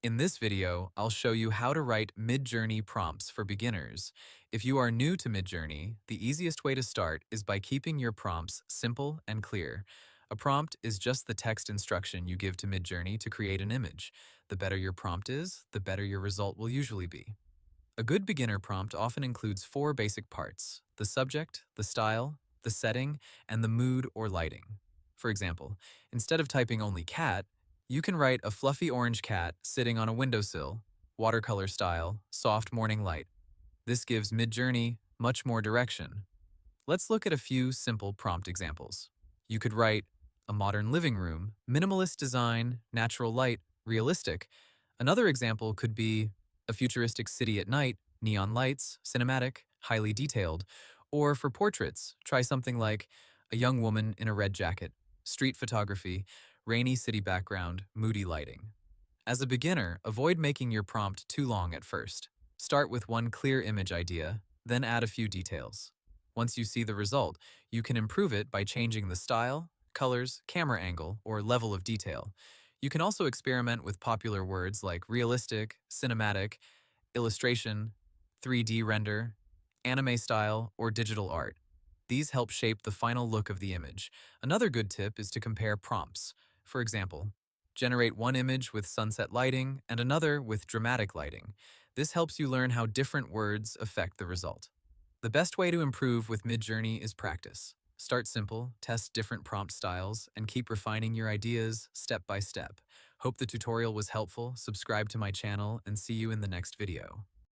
In this video, I'll show you how to write Midjourney prompts for beginners. If you are new to Midjourney, the easiest way to start is by keeping your prompts simple and clear. A prompt is just the text instruction you give to Midjourney to create an image. The better your prompt is, the better your result will usually be. A good beginner prompt often includes four basic parts: the subject, the style, the setting, and the mood or lighting. For example, instead of typing only cat, you can write a fluffy orange cat sitting on a windowsill, watercolor style, soft morning light. This gives Midjourney much more direction. Let's look at a few simple prompt examples. You could write a modern living room, minimalist design, natural light, realistic. Another example could be a futuristic city at night, neon lights, cinematic, highly detailed. Or for portraits, try something like a young woman in a red jacket, street photography, rainy city background, moody lighting. As a beginner, avoid making your prompt too long at first. Start with one clear image idea, then add a few details. Once you see the result, you can improve it by changing the style, colors, camera angle, or level of detail. You can also experiment with popular words like realistic, cinematic, illustration, 3D render, anime style, or digital art. These help shape the final look of the image. Another good tip is to compare prompts. For example, generate one image with sunset lighting and another with dramatic lighting. This helps you learn how different words affect the result. The best way to improve with Midjourney is practice. Start simple, test different prompt styles, and keep refining your ideas step by step. Hope the tutorial was helpful. Subscribe to my channel and see you in the next video.